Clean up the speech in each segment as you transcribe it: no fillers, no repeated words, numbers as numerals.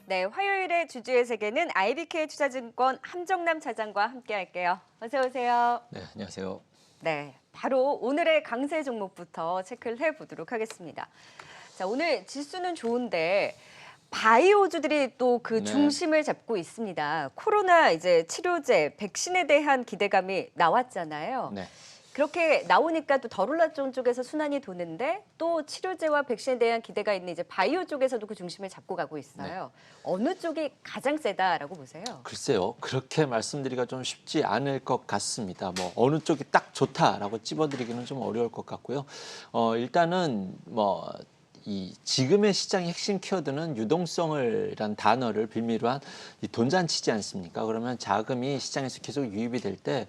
네, 화요일에 주주의 세계는 IBK 투자증권 함정남 차장과 함께할게요. 어서 오세요. 네, 안녕하세요. 네, 바로 오늘의 강세 종목부터 체크를 해보도록 하겠습니다. 자, 오늘 지수는 좋은데 바이오주들이 또 그 네. 중심을 잡고 있습니다. 코로나 이제 치료제, 백신에 대한 기대감이 나왔잖아요. 네. 그렇게 나오니까 또 덜 올랐던 쪽에서 순환이 도는데 또 치료제와 백신에 대한 기대가 있는 이제 바이오 쪽에서도 그 중심을 잡고 가고 있어요. 어느 쪽이 가장 세다라고 보세요? 글쎄요, 그렇게 말씀드리기가 좀 쉽지 않을 것 같습니다. 뭐 어느 쪽이 딱 좋다라고 찝어드리기는 좀 어려울 것 같고요. 일단은 이 지금의 시장의 핵심 키워드는 유동성을란 단어를 빌미로 한 이 돈잔치지 않습니까? 그러면 자금이 시장에서 계속 유입이 될 때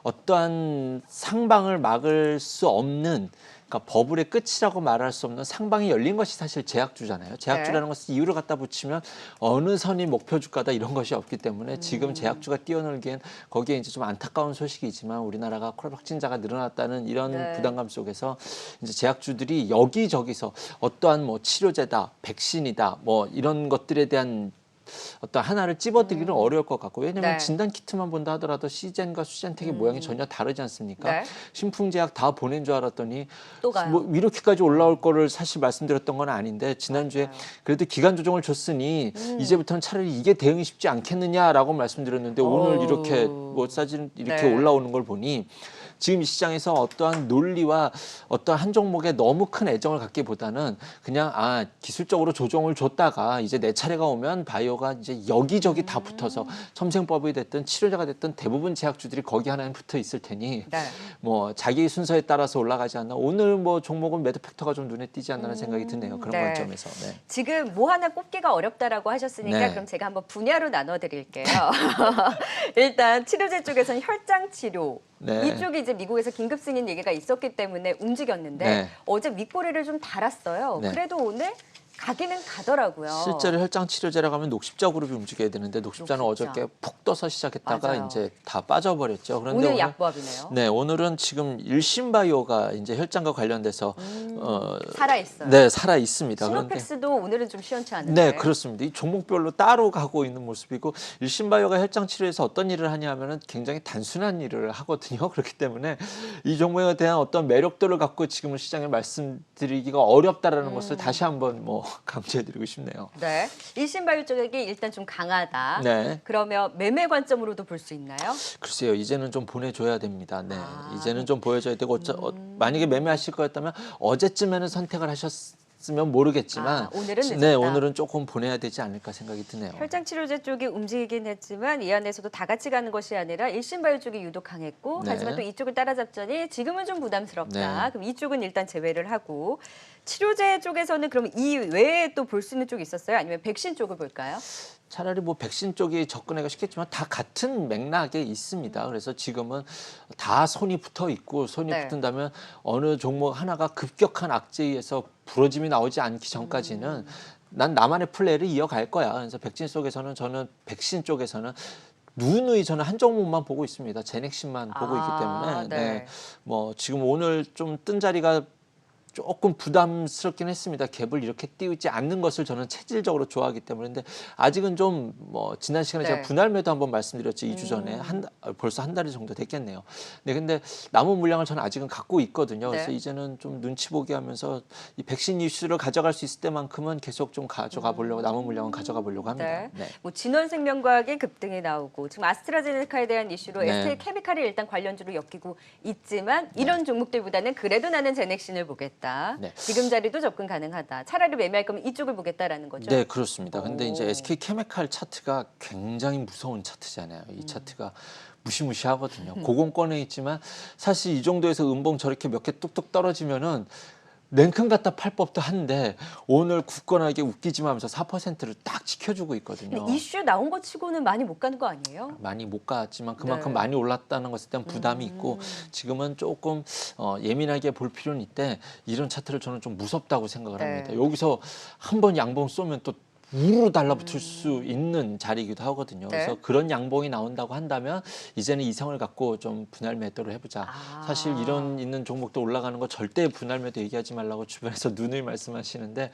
어떠한 상방을 막을 수 없는, 그러니까 버블의 끝이라고 말할 수 없는 상방이 열린 것이 사실 제약주잖아요. 제약주라는 것은 이유를 갖다 붙이면 어느 선이 목표 주가다 이런 것이 없기 때문에 지금 제약주가 뛰어놀기엔 거기에 이제 좀 안타까운 소식이지만 우리나라가 코로나 확진자가 늘어났다는 이런 네. 부담감 속에서 이제 제약주들이 여기저기서 어떠한 뭐 치료제다, 백신이다, 뭐 이런 것들에 대한 어떤 하나를 찝어드리기는 어려울 것 같고, 왜냐하면 네. 진단 키트만 본다 하더라도 시젠과 수젠텍의 모양이 전혀 다르지 않습니까? 네. 신풍제약 다 보낸 줄 알았더니 또 가요. 뭐 이렇게까지 올라올 거를 사실 말씀드렸던 건 아닌데, 지난주에 맞아요. 그래도 기간 조정을 줬으니 이제부터는 차라리 이게 대응이 쉽지 않겠느냐라고 말씀드렸는데 오늘 이렇게 뭐 사진 이렇게 네. 올라오는 걸 보니 지금 이 시장에서 어떠한 논리와 어떠한 한 종목에 너무 큰 애정을 갖기보다는 그냥 기술적으로 조정을 줬다가 이제 내 차례가 오면 바이오가 이제 여기저기 다 붙어서 첨생법이 됐든 치료제가 됐든 대부분 제약주들이 거기 하나에 붙어 있을 테니 네. 뭐 자기 순서에 따라서 올라가지 않나. 오늘 뭐 종목은 매도 팩터가 좀 눈에 띄지 않나는 생각이 드네요. 그런 네. 관점에서. 네. 지금 뭐 하나 꼽기가 어렵다라고 하셨으니까 네. 그럼 제가 한번 분야로 나눠드릴게요. 일단 치료제 쪽에서는 혈장 치료. 네. 이쪽이 이제 미국에서 긴급 승인 얘기가 있었기 때문에 움직였는데 네. 어제 윗꼬리를 좀 달았어요. 네. 그래도 오늘 가기는 가더라고요. 실제로 혈장 치료제라고 하면 녹십자 그룹이 움직여야 되는데 녹십자는 녹십자. 어저께 푹 떠서 시작했다가 맞아요. 이제 다 빠져버렸죠. 그런데 오늘 약보합이네요. 네, 오늘은 지금 일신바이오가 이제 혈장과 관련돼서 살아있어요. 네, 살아 있습니다. 그런데 시노팩스도 오늘은 좀 시원치 않은데. 네, 그렇습니다. 이 종목별로 따로 가고 있는 모습이고, 일신바이오가 혈장 치료에서 어떤 일을 하냐 하면은 굉장히 단순한 일을 하거든요. 그렇기 때문에 이 종목에 대한 어떤 매력도를 갖고 지금은 시장에 말씀드리기가 어렵다라는 것을 다시 한번 뭐 강조해드리고 싶네요. 네. 일신바이오 쪽이 일단 좀 강하다. 네. 그러면 매매 관점으로도 볼 수 있나요? 글쎄요, 이제는 좀 보내줘야 됩니다. 네, 아. 이제는 좀 보여줘야 되고, 만약에 매매하실 거였다면 어제쯤에는 선택을 하셨으면 모르겠지만, 오늘은 늦었다. 네, 오늘은 조금 보내야 되지 않을까 생각이 드네요. 혈장 치료제 쪽이 움직이긴 했지만 이 안에서도 다 같이 가는 것이 아니라 일신바이오 쪽이 유독 강했고 네. 하지만 또 이쪽을 따라잡자니 지금은 좀 부담스럽다. 네. 그럼 이쪽은 일단 제외를 하고 치료제 쪽에서는 그럼 이 외에 또 볼 수 있는 쪽이 있었어요? 아니면 백신 쪽을 볼까요? 차라리 뭐 백신 쪽이 접근하기가 쉽겠지만 다 같은 맥락에 있습니다. 그래서 지금은 다 손이 붙어 있고, 손이 네. 붙은다면 어느 종목 하나가 급격한 악재에 의해서 부러짐이 나오지 않기 전까지는 난 나만의 플레이를 이어갈 거야. 그래서 백신 쪽에서는 백신 쪽에서는 누누이 저는 한 종목만 보고 있습니다. 제넥신만 보고 있기 때문에 네. 뭐 지금 오늘 좀 뜬 자리가 조금 부담스럽긴 했습니다. 갭을 이렇게 띄우지 않는 것을 저는 체질적으로 좋아하기 때문에. 근데 아직은 좀 뭐 지난 시간에 네. 제가 분할 매도 한번 말씀드렸죠. 2주 전에 벌써 한 달 정도 됐겠네요. 네, 근데 남은 물량을 저는 아직은 갖고 있거든요. 그래서 네. 이제는 좀 눈치 보기 하면서 이 백신 이슈를 가져갈 수 있을 때만큼은 계속 좀 가져가 보려고, 남은 물량은 가져가 보려고 합니다. 네. 네. 뭐 진원생명과학의 급등이 나오고 지금 아스트라제네카에 대한 이슈로 네. SK케미칼이 일단 관련주로 엮이고 있지만 이런 종목들보다는 그래도 나는 제넥신을 보겠다. 네. 지금 자리도 접근 가능하다. 차라리 매매할 거면 이쪽을 보겠다라는 거죠. 네, 그렇습니다. 근데 오. 이제 SK케미칼 차트가 굉장히 무서운 차트잖아요. 이 차트가 무시무시하거든요. 고공 꺼내 있지만 사실 이 정도에서 음봉 저렇게 몇 개 뚝뚝 떨어지면은 냉큼 갖다 팔 법도 한데 오늘 굳건하게 웃기지만 하면서 4%를 딱 지켜주고 있거든요. 근데 이슈 나온 것 치고는 많이 못 가는 거 아니에요? 많이 못 갔지만 그만큼 네. 많이 올랐다는 것에 대한 부담이 있고, 지금은 조금 예민하게 볼 필요는 있대. 이런 차트를 저는 좀 무섭다고 생각을 네. 합니다. 여기서 한 번 양봉 쏘면 또 우르르 달라붙을 수 있는 자리이기도 하거든요. 네. 그래서 그런 양봉이 나온다고 한다면 이제는 이성을 갖고 좀 분할 매도를 해보자. 사실 이런 있는 종목도 올라가는 거 절대 분할 매도 얘기하지 말라고 주변에서 누누이 말씀하시는데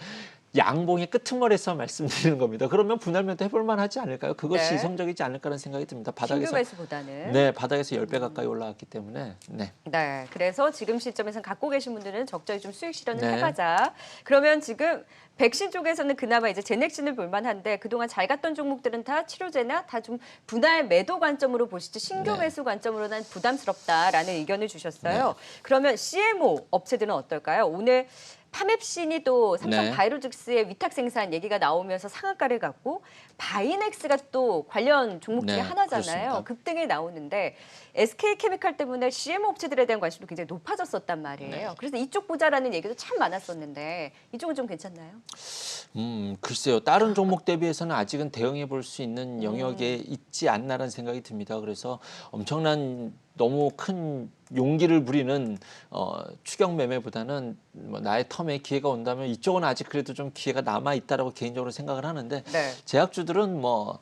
양봉의 끄트머리에서 말씀드리는 겁니다. 그러면 분할매도 해볼 만하지 않을까요? 그것이 네. 이성적이지 않을까라는 생각이 듭니다. 신규 바닥에서 매수보다는. 네, 바닥에서 10배 가까이 올라왔기 때문에 네. 네, 그래서 지금 시점에서 갖고 계신 분들은 적절히 좀 수익 실현을 네. 해가자. 그러면 지금 백신 쪽에서는 그나마 이제 제넥신을 볼만한데 그동안 잘 갔던 종목들은 다 치료제나 다 좀 분할 매도 관점으로 보시지 신규 네. 매수 관점으로는 부담스럽다라는 의견을 주셨어요. 그러면 CMO 업체들은 어떨까요? 오늘 파맵신이 또 삼성 네. 바이오로직스의 위탁 생산 얘기가 나오면서 상한가를 갔고 바이넥스가 또 관련 종목 중에 네, 하나잖아요. 그렇습니다. 급등이 나오는데 SK케미칼 때문에 CMO 업체들에 대한 관심도 굉장히 높아졌었단 말이에요. 네. 그래서 이쪽 보자라는 얘기도 참 많았었는데 이쪽은 좀 괜찮나요? 글쎄요. 다른 종목 대비해서는 아직은 대응해 볼 수 있는 영역에 있지 않나라는 생각이 듭니다. 그래서 엄청난 너무 큰 용기를 부리는 추격 매매보다는 뭐 나의 텀에 기회가 온다면 이쪽은 아직 그래도 좀 기회가 남아 있다라고 개인적으로 생각을 하는데 네. 제약주들은 뭐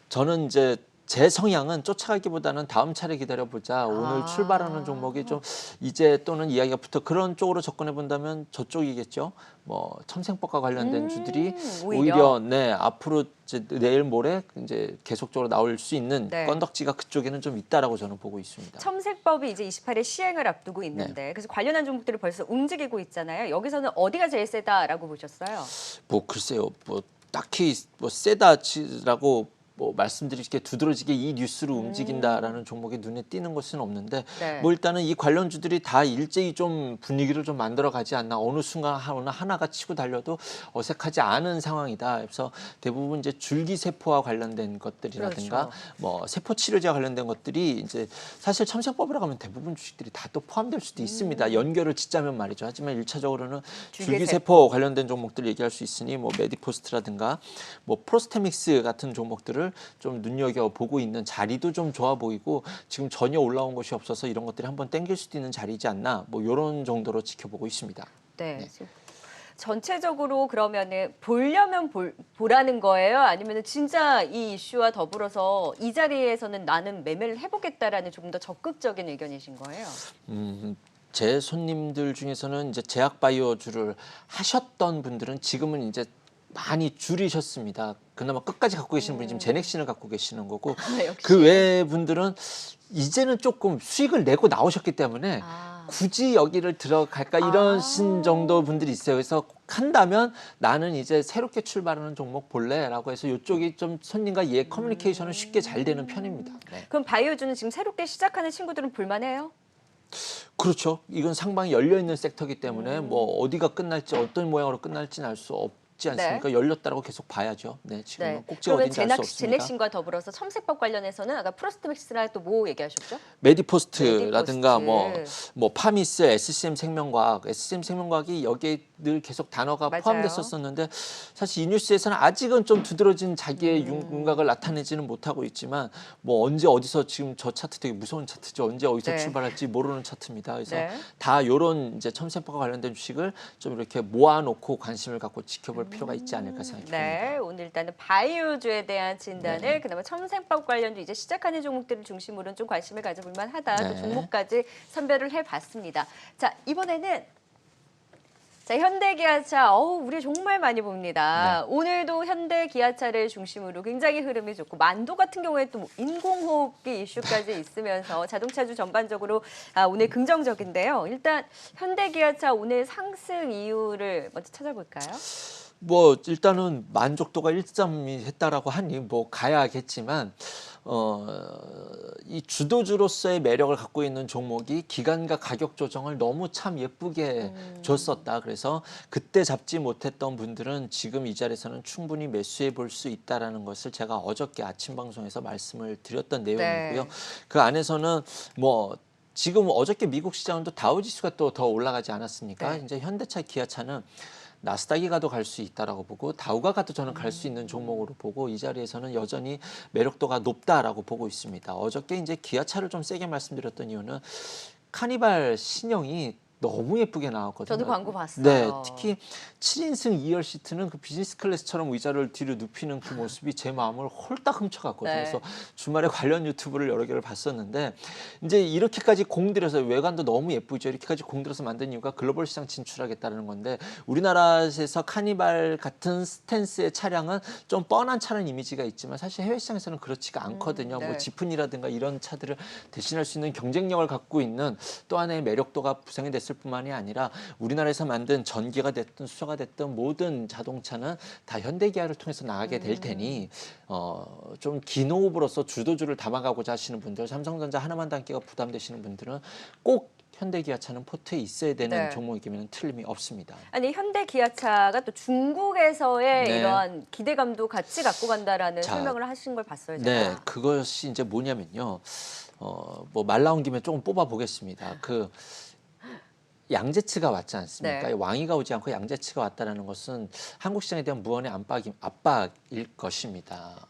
저는 이제 제 성향은 쫓아가기보다는 다음 차례 기다려보자. 오늘 출발하는 종목이 좀 이제 또는 이야기가 붙어 그런 쪽으로 접근해 본다면 저쪽이겠죠. 뭐 첨생법과 관련된 주들이 오히려 네 앞으로 이제 내일 모레 이제 계속적으로 나올 수 있는 네. 건덕지가 그쪽에는 좀 있다라고 저는 보고 있습니다. 첨색법이 이제 28일 시행을 앞두고 있는데 그래서 관련한 종목들을 벌써 움직이고 있잖아요. 여기서는 어디가 제일 세다라고 보셨어요? 뭐 글쎄요. 뭐 딱히 뭐 세다라고 뭐 말씀드릴 게 두드러지게 이 뉴스로 움직인다라는 종목이 눈에 띄는 것은 없는데 네. 뭐 일단은 이 관련주들이 다 일제히 좀 분위기를 좀 만들어 가지 않나 어느 순간 하나가 치고 달려도 어색하지 않은 상황이다. 그래서 대부분 이제 줄기세포와 관련된 것들이라든가 그렇죠. 뭐 세포 치료제와 관련된 것들이 이제 사실 첨생법이라고 하면 대부분 주식들이 다 또 포함될 수도 있습니다. 연결을 짓자면 말이죠. 하지만 1차적으로는 줄기세포 관련된 종목들 얘기할 수 있으니 뭐 메디포스트라든가 뭐 프로스테믹스 같은 종목들을 좀 눈여겨보고 있는 자리도 좀 좋아 보이고 지금 전혀 올라온 것이 없어서 이런 것들이 한번 땡길 수도 있는 자리이지 않나 뭐 이런 정도로 지켜보고 있습니다. 네. 지금 전체적으로 그러면은 보려면 보라는 거예요? 아니면 진짜 이 이슈와 더불어서 이 자리에서는 나는 매매를 해보겠다라는 조금 더 적극적인 의견이신 거예요? 제 손님들 중에서는 이제 제약바이오주를 하셨던 분들은 지금은 이제 많이 줄이셨습니다. 그나마 끝까지 갖고 계시는 분이 지금 제넥신을 갖고 계시는 거고 역시. 그 외의 분들은 이제는 조금 수익을 내고 나오셨기 때문에 굳이 여기를 들어갈까 이러신 정도 분들이 있어요. 그래서 한다면 나는 이제 새롭게 출발하는 종목 볼래라고 해서 이쪽이 좀 손님과 커뮤니케이션은 쉽게 잘 되는 편입니다. 네. 그럼 바이오주는 지금 새롭게 시작하는 친구들은 볼만해요? 그렇죠. 이건 상방이 열려 있는 섹터이기 때문에 뭐 어디가 끝날지 어떤 모양으로 끝날지는 알 수 없지 않습니까? 열렸다라고 계속 봐야죠. 네, 지금은 꼭지가 그러면 어딘지 알 수 없습니다. 제넥신과 더불어서 첨색법 관련해서는 아까 프로스트맥스랑 또 뭐 얘기하셨죠? 메디포스트라든가 메디포스트. 뭐 파미스, SCM 생명과학이 여기에 늘 계속 단어가 맞아요. 포함됐었었는데 사실 이 뉴스에서는 아직은 좀 두드러진 자기의 윤곽을 나타내지는 못하고 있지만 뭐 언제 어디서 지금 저 차트 되게 무서운 차트죠. 언제 어디서 네. 출발할지 모르는 차트입니다. 그래서 네. 다 이런 이제 첨세법과 관련된 주식을 좀 이렇게 모아놓고 관심을 갖고 지켜볼 필요가 있지 않을까 생각합니다. 네, 오늘 일단은 바이오주에 대한 진단을 그나마 첨생법 관련도 이제 시작하는 종목들을 중심으로는 좀 관심을 가져볼 만하다. 또 네. 종목까지 선별을 해봤습니다. 자, 이번에는 자, 현대기아차, 우리 정말 많이 봅니다. 네. 오늘도 현대기아차를 중심으로 굉장히 흐름이 좋고 만도 같은 경우에 또 인공호흡기 이슈까지 있으면서 자동차주 전반적으로 오늘 긍정적인데요. 일단 현대기아차 오늘 상승 이유를 먼저 찾아볼까요? 뭐 일단은 만족도가 1점이 했다라고 하니 뭐 가야겠지만 이 주도주로서의 매력을 갖고 있는 종목이 기간과 가격 조정을 너무 참 예쁘게 줬었다. 그래서 그때 잡지 못했던 분들은 지금 이 자리에서는 충분히 매수해 볼 수 있다라는 것을 제가 어저께 아침 방송에서 말씀을 드렸던 내용이고요. 네. 그 안에서는 뭐 지금 어저께 미국 시장은 또 다우지수가 또 더 올라가지 않았습니까? 네. 이제 현대차, 기아차는 나스닥이 가도 갈 수 있다라고 보고 다우가 가도 저는 갈 수 있는 종목으로 보고 이 자리에서는 여전히 매력도가 높다라고 보고 있습니다. 어저께 이제 기아차를 좀 세게 말씀드렸던 이유는 카니발 신형이 너무 예쁘게 나왔거든요. 저도 광고 봤어요. 네, 특히 7인승 2열 시트는 그 비즈니스 클래스처럼 의자를 뒤로 눕히는 그 모습이 제 마음을 홀딱 훔쳐갔거든요. 네. 그래서 주말에 관련 유튜브를 여러 개를 봤었는데 이제 이렇게까지 공들여서 외관도 너무 예쁘죠. 이렇게까지 공들여서 만든 이유가 글로벌 시장 진출하겠다는 건데 우리나라에서 카니발 같은 스탠스의 차량은 좀 뻔한 차량 이미지가 있지만 사실 해외 시장에서는 그렇지가 않거든요. 네. 뭐 지프니라든가 이런 차들을 대신할 수 있는 경쟁력을 갖고 있는 또 하나의 매력도가 부상이 됐을 뿐만이 아니라 우리나라에서 만든 전기가 됐든 수소가 됐든 모든 자동차는 다 현대기아를 통해서 나가게 될 테니 좀 긴 호흡으로서 주도주를 담아가고자 하시는 분들, 삼성전자 하나만 담기가 부담되시는 분들은 꼭 현대기아차는 포트에 있어야 되는 네. 종목이면 틀림이 없습니다. 아니 현대 기아차가 또 중국에서의 네. 이러한 기대감도 같이 갖고 간다라는 자, 설명을 하신 걸 봤어요. 제가. 네, 그것이 이제 뭐냐면요. 뭐 말 나온 김에 조금 뽑아 보겠습니다. 그 양재츠가 왔지 않습니까? 네. 왕이가 오지 않고 양재츠가 왔다는 것은 한국 시장에 대한 무언의 압박일 것입니다.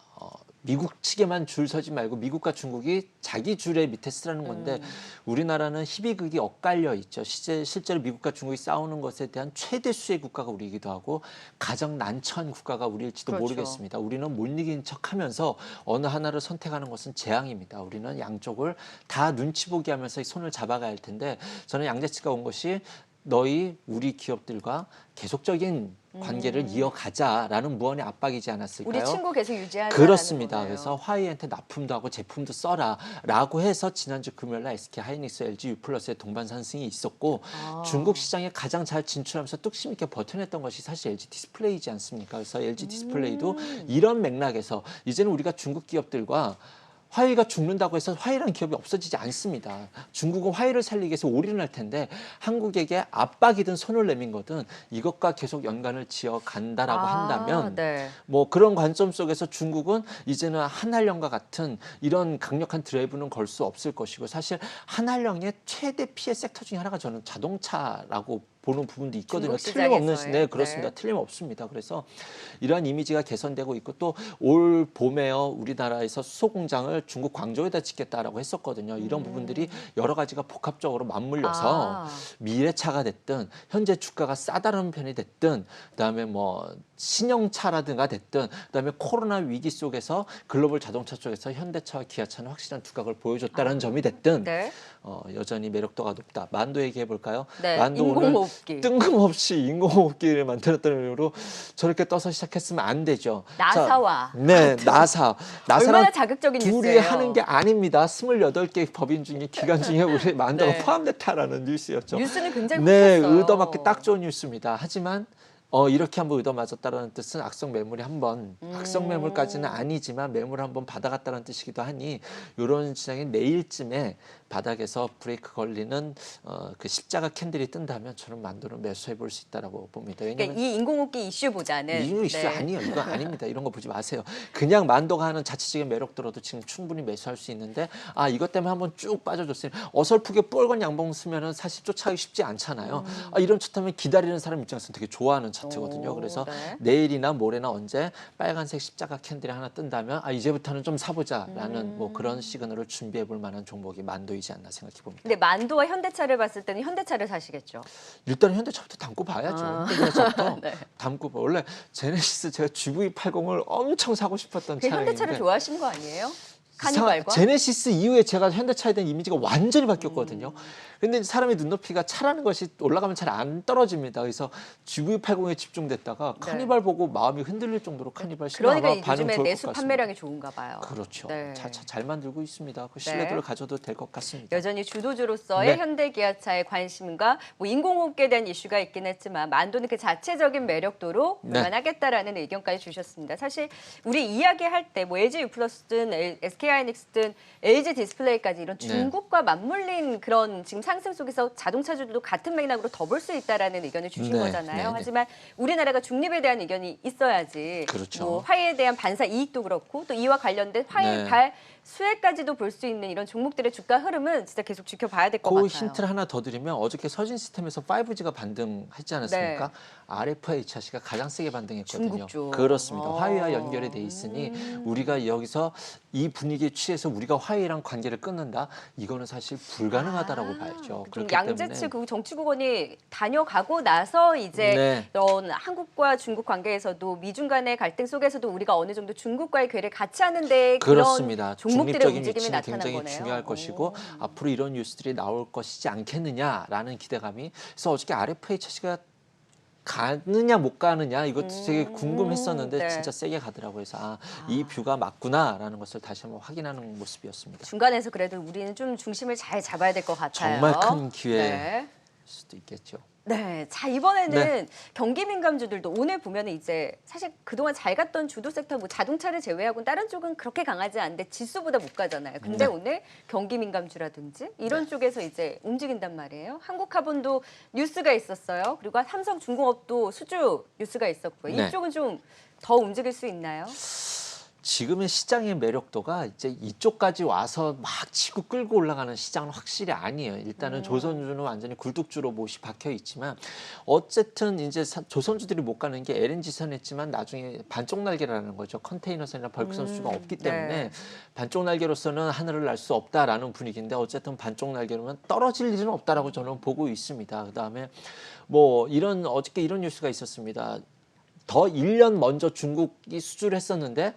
미국 측에만 줄 서지 말고 미국과 중국이 자기 줄에 밑에 쓰라는 건데 우리나라는 희비극이 엇갈려 있죠. 실제로 미국과 중국이 싸우는 것에 대한 최대 수의 국가가 우리이기도 하고 가장 난처한 국가가 우리일지도 그렇죠. 모르겠습니다. 우리는 못 이긴 척하면서 어느 하나를 선택하는 것은 재앙입니다. 우리는 양쪽을 다 눈치 보게 하면서 손을 잡아가야 할 텐데 저는 양재치가 온 것이 너희 우리 기업들과 계속적인 관계를 이어가자라는 무언의 압박이지 않았을까요? 우리 친구 계속 유지하자. 그렇습니다. 그래서 화웨이한테 납품도 하고 제품도 써라라고 해서 지난주 금요일날 SK 하이닉스, LG U+의 동반 상승이 있었고 중국 시장에 가장 잘 진출하면서 뚝심 있게 버텨냈던 것이 사실 LG 디스플레이지 않습니까? 그래서 LG 디스플레이도 이런 맥락에서 이제는 우리가 중국 기업들과 화웨이가 죽는다고 해서 화웨이라는 기업이 없어지지 않습니다. 중국은 화웨이를 살리기 위해서 올인을 할 텐데 한국에게 압박이든 손을 내민 거든 이것과 계속 연관을 지어 간다라고 한다면 네. 뭐 그런 관점 속에서 중국은 이제는 한한령과 같은 이런 강력한 드라이브는 걸 수 없을 것이고 사실 한한령의 최대 피해 섹터 중에 하나가 저는 자동차라고 보는 부분도 있거든요. 중국 틀림없는 시장에서의. 네 그렇습니다. 네. 틀림없습니다. 그래서 이러한 이미지가 개선되고 있고 또 올 봄에요 우리나라에서 수소 공장을 중국 광저우에다 짓겠다라고 했었거든요. 이런 부분들이 여러 가지가 복합적으로 맞물려서 미래차가 됐든 현재 주가가 싸다는 편이 됐든 그다음에 뭐 신형차라든가 됐든 그다음에 코로나 위기 속에서 글로벌 자동차 쪽에서 현대차와 기아차는 확실한 두각을 보여줬다는 점이 됐든 네. 여전히 매력도가 높다. 만도 얘기해 볼까요? 네. 만도 오늘 인공호흡기. 뜬금없이 인공호흡기를 만들었다는 이유로 저렇게 떠서 시작했으면 안 되죠. 나사와. 네, 나사랑 얼마나 자극적인 둘이 뉴스예요. 하는 게 아닙니다. 28개 법인 중에 기관 중에 우리 만도가 네. 포함됐다라는 뉴스였죠. 뉴스는 굉장히 네, 컸어요. 의도맞게 딱 좋은 뉴스입니다. 하지만 이렇게 한번 의도맞았다라는 뜻은 악성 매물이 한번 악성 매물까지는 아니지만 매물 한번 받아갔다는 뜻이기도 하니 이런 시장이 내일쯤에 바닥에서 브레이크 걸리는 그 십자가 캔들이 뜬다면 저는 만도는 매수해 볼 수 있다라고 봅니다. 왜냐하면 그러니까 이 인공호흡기 이슈보다는 이유 이슈 아니에요. 이거 아닙니다. 이런 거 보지 마세요. 그냥 만도가 하는 자체적인 매력들어도 지금 충분히 매수할 수 있는데 이것 때문에 한번 쭉 빠져줬으니 어설프게 뻘건 양봉 쓰면은 사실 쫓아가기 쉽지 않잖아요. 이런 차트면 기다리는 사람 입장에서는 되게 좋아하는 차트거든요. 그래서 네. 내일이나 모레나 언제 빨간색 십자가 캔들이 하나 뜬다면 이제부터는 좀 사보자라는 뭐 그런 시그널을 준비해 볼 만한 종목이 만도이지 않나 생각해 봅니다. 근데 만도와 현대차를 봤을 때는 현대차를 사시겠죠. 일단 현대차부터 담고 봐야죠. 현대차부터 네. 담고 봐. 원래 제네시스 제가 GV80을 엄청 사고 싶었던 그 차량인데 현대차를 좋아하신 거 아니에요? 카니발과? 제네시스 이후에 제가 현대차에 대한 이미지가 완전히 바뀌었거든요. 근데 사람의 눈높이가 차라는 것이 올라가면 잘 안 떨어집니다. 그래서 GV80에 집중됐다가 네. 카니발 보고 마음이 흔들릴 정도로 카니발 그러니까 신화가 반응 요즘에 좋을 것 내수 같습니다. 판매량이 좋은가 봐요. 그렇죠. 네. 차 잘 만들고 있습니다. 그 신뢰도를 가져도 될 것 같습니다. 여전히 주도주로서의 네. 현대기아차의 관심과 뭐 인공호흡기에 대한 이슈가 있긴 했지만 만도는 그 자체적인 매력도로 네. 볼만하겠다라는 의견까지 주셨습니다. 사실 우리 이야기할 때 뭐 LG U+든 SK하이닉스든 LG 디스플레이까지 이런 네. 중국과 맞물린 그런 지금 상승 속에서 자동차주도 같은 맥락으로 더 볼 수 있다라는 의견을 주신 네. 거잖아요. 네. 네. 하지만 우리나라가 중립에 대한 의견이 있어야지. 그렇죠. 뭐 화해에 대한 반사 이익도 그렇고 또 이와 관련된 화해 네. 발 수혜까지도 볼 수 있는 이런 종목들의 주가 흐름은 진짜 계속 지켜봐야 될 것 그 같아요. 힌트를 하나 더 드리면 어저께 서진 시스템에서 5G가 반등했지 않았습니까? 네. RFHC가 가장 세게 반등했거든요. 중국 쪽. 그렇습니다. 화웨이와 연결이 돼 있으니 우리가 여기서 이 분위기 분위기에 취해서 우리가 화해랑 관계를 끊는다? 이거는 사실 불가능하다라고 봐야죠. 좀 그렇기 양재측 때문에 그 정치국원이 다녀가고 나서 이제 네. 이런 한국과 중국 관계에서도 미중 간의 갈등 속에서도 우리가 어느 정도 중국과의 괴를 같이 하는데 그렇습니다. 그런 종목들의 중립적인 움직임이 위치는 나타난 굉장히 거네요. 중요할 것이고 앞으로 이런 뉴스들이 나올 것이지 않겠느냐라는 기대감이 그래서 어저께 RFA 차시가 가느냐 못 가느냐 이것도 되게 궁금했었는데 네. 진짜 세게 가더라고요. 그래서 이 뷰가 맞구나라는 것을 다시 한번 확인하는 모습이었습니다. 중간에서 그래도 우리는 좀 중심을 잘 잡아야 될 것 같아요. 정말 큰 기회일 네. 수도 있겠죠. 네, 자 이번에는 네. 경기 민감주들도 오늘 보면은 이제 사실 그동안 잘 갔던 주도 섹터 뭐 자동차를 제외하고는 다른 쪽은 그렇게 강하지 않은데 지수보다 못 가잖아요. 근데 네. 오늘 경기 민감주라든지 이런 쪽에서 이제 움직인단 말이에요. 한국카본도 뉴스가 있었어요. 그리고 삼성중공업도 수주 뉴스가 있었고요. 네. 이쪽은 좀 더 움직일 수 있나요? 지금의 시장의 매력도가 이제 이쪽까지 와서 막 치고 끌고 올라가는 시장은 확실히 아니에요. 일단은 조선주는 완전히 굴뚝주로 못이 박혀 있지만 어쨌든 이제 조선주들이 못 가는 게 LNG선 했지만 나중에 반쪽 날개라는 거죠. 컨테이너선이나 벌크선 수주가 없기 때문에 네. 반쪽 날개로서는 하늘을 날 수 없다라는 분위기인데 어쨌든 반쪽 날개로는 떨어질 일은 없다라고 저는 보고 있습니다. 그다음에 뭐 이런 어저께 이런 뉴스가 있었습니다. 더 1년 먼저 중국이 수주를 했었는데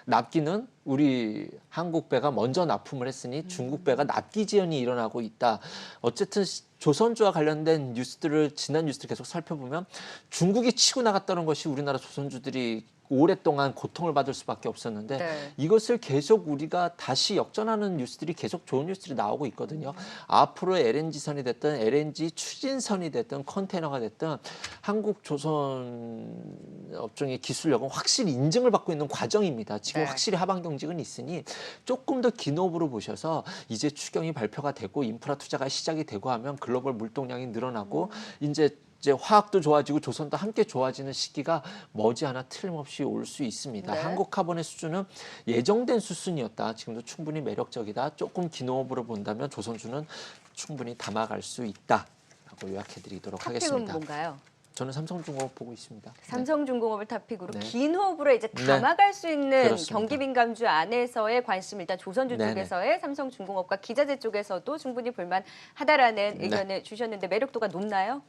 납기는 우리 한국 배가 먼저 납품을 했으니 중국 배가 납기 지연이 일어나고 있다. 어쨌든 조선주와 관련된 뉴스들을 지난 뉴스를 계속 살펴보면 중국이 치고 나갔다는 것이 우리나라 조선주들이 오랫동안 고통을 받을 수밖에 없었는데 네. 이것을 계속 우리가 다시 역전하는 뉴스들이 계속 좋은 뉴스들이 나오고 있거든요. 앞으로 LNG선이 됐든 LNG 추진선이 됐든 컨테이너가 됐든 한국 조선 업종의 기술력은 확실히 인증을 받고 있는 과정입니다. 지금 네. 확실히 하반 경직은 있으니 조금 더 긴 호흡으로 보셔서 이제 추경이 발표가 되고 인프라 투자가 시작이 되고 하면 글로벌 물동량이 늘어나고 이제 화학도 좋아지고 조선도 함께 좋아지는 시기가 머지않아 틀림없이 올 수 있습니다. 네. 한국 카본의 수준은 예정된 수준이었다. 지금도 충분히 매력적이다. 조금 긴 호흡으로 본다면 조선주는 충분히 담아갈 수 있다라고 요약해드리도록 탑픽은 하겠습니다. 뭔가요? 저는 삼성중공업 보고 있습니다. 네. 삼성중공업을 탑픽으로 네. 긴 호흡으로 이제 네. 담아갈 수 있는 그렇습니다. 경기 민감주 안에서의 관심 일단 조선주 네네. 쪽에서의 삼성중공업과 기자재 쪽에서도 충분히 볼만하다라는 네. 의견을 주셨는데 매력도가 높나요?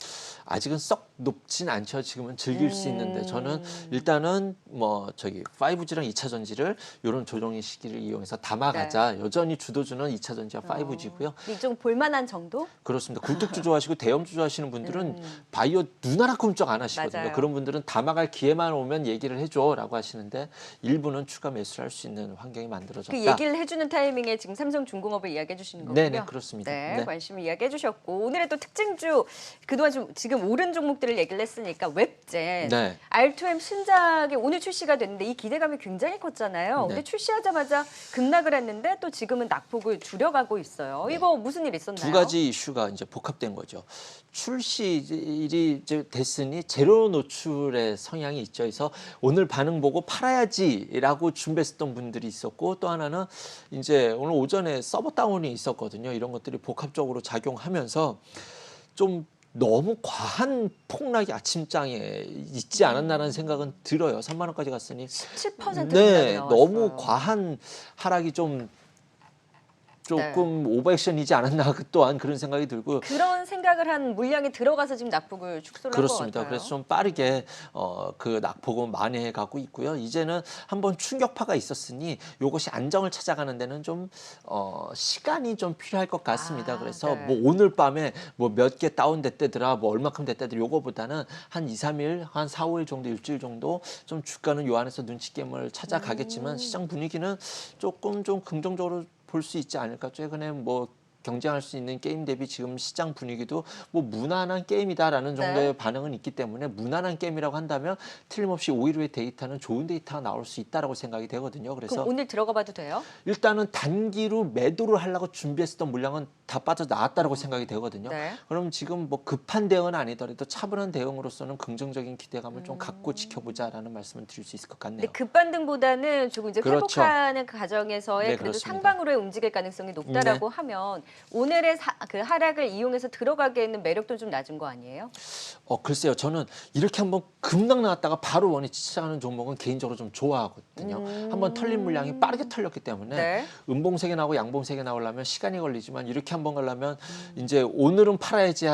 아직은 썩 높진 않죠. 지금은 즐길 수 있는데 저는 일단은 뭐 저기 5G랑 2차 전지를 이런 조정의 시기를 이용해서 담아가자. 여전히 주도주는 2차 전지와 5G고요. 이쪽 볼만한 정도? 그렇습니다. 굴뚝주 좋아하시고 대형주 좋아하시는 분들은 바이오 눈하나 끔쩍 안 하시거든요. 맞아요. 그런 분들은 담아갈 기회만 오면 얘기를 해줘라고 하시는데 일부는 추가 매수를 할 수 있는 환경이 만들어졌다. 그 얘기를 해주는 타이밍에 지금 삼성중공업을 이야기해 주시는 거군요. 네네 그렇습니다. 네, 네. 관심 이야기해 주셨고 오늘의 또 특징주 그동안 좀 지금 오른 종목들을 얘기를 했으니까 웹젠 네. R2M 신작이 오늘 출시가 됐는데 이 기대감이 굉장히 컸잖아요. 네. 근데 출시하자마자 급락을 했는데 또 지금은 낙폭을 줄여가고 있어요. 이거 무슨 일 있었나요? 두 가지 이슈가 이제 복합된 거죠. 출시일이 이제 됐으니 제로 노출의 성향이 있죠. 그래서 오늘 반응 보고 팔아야지라고 준비했었던 분들이 있었고 또 하나는 이제 오늘 오전에 서버 다운이 있었거든요. 이런 것들이 복합적으로 작용하면서 좀 너무 과한 폭락이 아침장에 있지 않았나라는 생각은 들어요. 3만 원까지 갔으니 17% 네, 나왔어요. 너무 과한 하락이 조금 오버액션이지 않았나 또한 그런 생각이 들고 그런 생각을 한 물량이 들어가서 지금 낙폭을 축소를 한 것 그렇습니다. 같아요. 그래서 좀 빠르게 그 낙폭은 만회해 가고 있고요. 이제는 한번 충격파가 있었으니 이것이 안정을 찾아가는 데는 좀 시간이 좀 필요할 것 같습니다. 그래서 네. 뭐 오늘 밤에 뭐 몇 개 다운됐다더라, 뭐 얼마큼 됐다더라 요거보다는 한 2, 3일, 한 4, 5일 정도, 일주일 정도 좀 주가는 요 안에서 눈치 게임을 찾아가겠지만 시장 분위기는 조금 좀 긍정적으로 볼 수 있지 않을까. 최근에 뭐 경쟁할 수 있는 게임 대비 지금 시장 분위기도 뭐 무난한 게임이다라는 정도의 반응은 있기 때문에 무난한 게임이라고 한다면 틀림없이 5일 후의 데이터는 좋은 데이터가 나올 수 있다라고 생각이 되거든요. 그래서 그럼 오늘 들어가 봐도 돼요? 일단은 단기로 매도를 하려고 준비했었던 물량은 다 빠져나왔다라고 생각이 되거든요. 네. 그럼 지금 뭐 급한 대응은 아니더라도 차분한 대응으로서는 긍정적인 기대감을 좀 갖고 지켜보자라는 말씀을 드릴 수 있을 것 같네요. 근데 급반등보다는 조금 이제 그렇죠. 회복하는 과정에서의 네, 그래도 그렇습니다. 상방으로 움직일 가능성이 높다라고 하면 오늘의 그 하락을 이용해서 들어가기에는 매력도 좀 낮은 거 아니에요? 글쎄요. 저는 이렇게 한번 급락 나왔다가 바로 원이 지쳐가는 종목은 개인적으로 좀 좋아하거든요. 한번 털린 물량이 빠르게 털렸기 때문에 네. 음봉색이 나오고 양봉색이 나오려면 시간이 걸리지만 이렇게 한번 가려면 이제 오늘은 팔아야지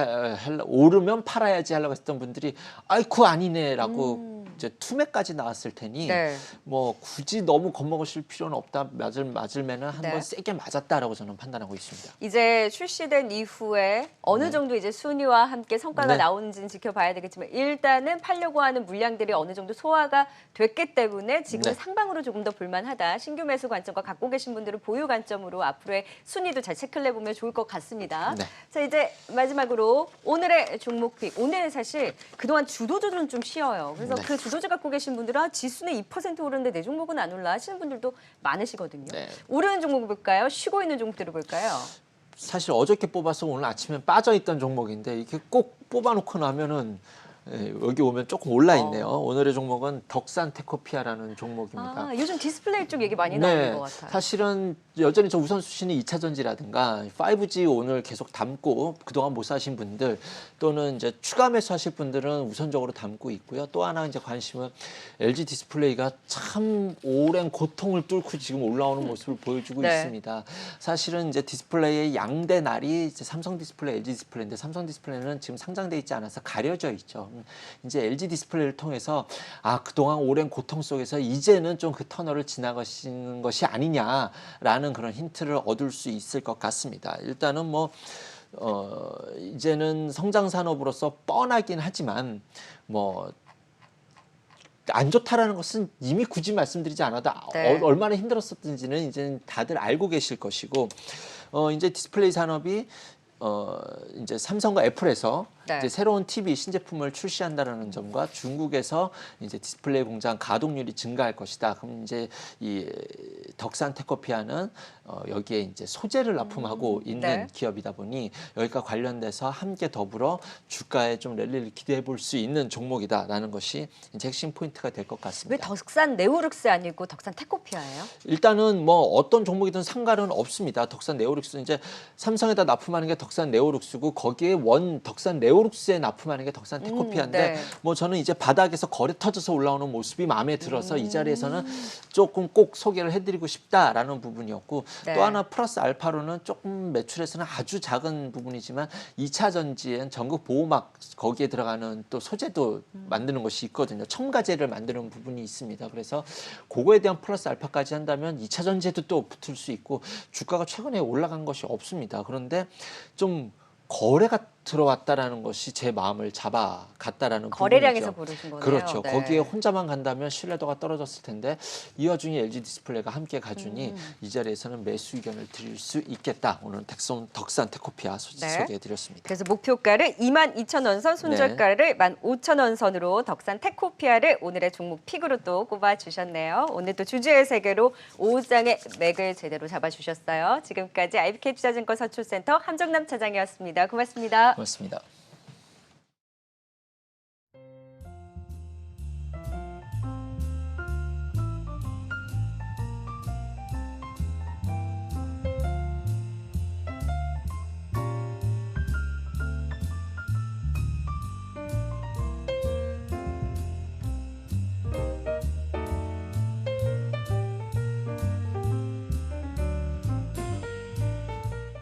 오르면 팔아야지 하려고 했던 분들이 아이쿠 아니네라고 이제 투매까지 나왔을 테니 네. 뭐 굳이 너무 겁먹으실 필요는 없다. 맞을면은 한번 네. 세게 맞았다라고 저는 판단하고 있습니다. 이제 출시된 이후에 어느 네. 정도 이제 순위와 함께 성과가 네. 나오는지는 지켜봐야 되겠지만 일단은 팔려고 하는 물량들이 어느 정도 소화가 됐기 때문에 지금은 네. 상방으로 조금 더 볼만하다. 신규 매수 관점과 갖고 계신 분들은 보유 관점으로 앞으로의 순위도 잘 체크를 해보면 좋을 것 같습니다. 네. 자, 이제 마지막으로 오늘의 종목픽. 오늘 사실 그동안 주도주는 좀 쉬어요. 그래서 네. 그 주도주 갖고 계신 분들은 지수는 2% 오르는데 내 종목은 안 올라 하시는 분들도 많으시거든요. 네. 오르는 종목 볼까요? 쉬고 있는 종목들을 볼까요? 사실 어저께 뽑아서 오늘 아침에 빠져있던 종목인데 이렇게 꼭 뽑아놓고 나면은 여기 오면 조금 올라 있네요. 오늘의 종목은 덕산테코피아라는 종목입니다. 아, 요즘 디스플레이 쪽 얘기 많이 나오는 것 같아요. 사실은 여전히 저 우선순위는 2차 전지라든가 5G 오늘 계속 담고 그동안 못 사신 분들 또는 이제 추가 매수하실 분들은 우선적으로 담고 있고요. 또 하나 이제 관심은 LG 디스플레이가 참 오랜 고통을 뚫고 지금 올라오는 모습을 보여주고 네. 있습니다. 사실은 이제 디스플레이의 양대 날이 이제 삼성 디스플레이, LG 디스플레이인데 삼성 디스플레이는 지금 상장돼 있지 않아서 가려져 있죠. 이제 LG 디스플레이를 통해서 그동안 오랜 고통 속에서 이제는 좀 그 터널을 지나가시는 것이 아니냐라는 그런 힌트를 얻을 수 있을 것 같습니다. 일단은 뭐 이제는 성장 산업으로서 뻔하긴 하지만 뭐 안 좋다라는 것은 이미 굳이 말씀드리지 않아도 네. 얼마나 힘들었었는지는 이제 다들 알고 계실 것이고 이제 디스플레이 산업이 이제 삼성과 애플에서 네. 이제 새로운 TV 신제품을 출시한다는 점과 중국에서 이제 디스플레이 공장 가동률이 증가할 것이다. 그럼 이제 이 덕산테코피아는 여기에 이제 소재를 납품하고 있는 네. 기업이다 보니 여기가 관련돼서 함께 더불어 주가에 좀 랠리를 기대해 볼 수 있는 종목이다라는 것이 이제 핵심 포인트가 될 것 왜 같습니다. 덕산 네오룩스 아니고 덕산 테코피아예요? 일단은 뭐 어떤 종목이든 상관은 없습니다. 덕산 네오룩스 이제 삼성에다 납품하는 게 덕산 네오룩스고 거기에 덕산 네오룩스에 납품하는 게 덕산 테코피아인데 네. 뭐 저는 이제 바닥에서 거래 터져서 올라오는 모습이 마음에 들어서 이 자리에서는 조금 꼭 소개를 해드리고 싶다라는 부분이었고 네. 또 하나 플러스 알파로는 조금 매출에서는 아주 작은 부분이지만 2차 전지엔 전극 보호막 거기에 들어가는 또 소재도 만드는 것이 있거든요. 첨가제를 만드는 부분이 있습니다. 그래서 그거에 대한 플러스 알파까지 한다면 2차 전지에도 또 붙을 수 있고 주가가 최근에 올라간 것이 없습니다. 그런데 좀 거래가 들어왔다라는 것이 제 마음을 잡아갔다라는 거래량에서 부분이죠. 고르신 거네요. 그렇죠. 네. 거기에 혼자만 간다면 신뢰도가 떨어졌을 텐데 이 와중에 LG 디스플레이가 함께 가주니 이 자리에서는 매수 의견을 드릴 수 있겠다. 오늘 덕산테코피아 네. 소개해드렸습니다. 그래서 목표가를 22,000원 선, 손절가를 15,000원 선으로 덕산 테코피아를 오늘의 종목 픽으로 또 꼽아주셨네요. 오늘 또 주주의 세계로 5장의 맥을 제대로 잡아주셨어요. 지금까지 IBK 투자증권 서초센터 함정남 차장이었습니다. 고맙습니다. 고맙습니다.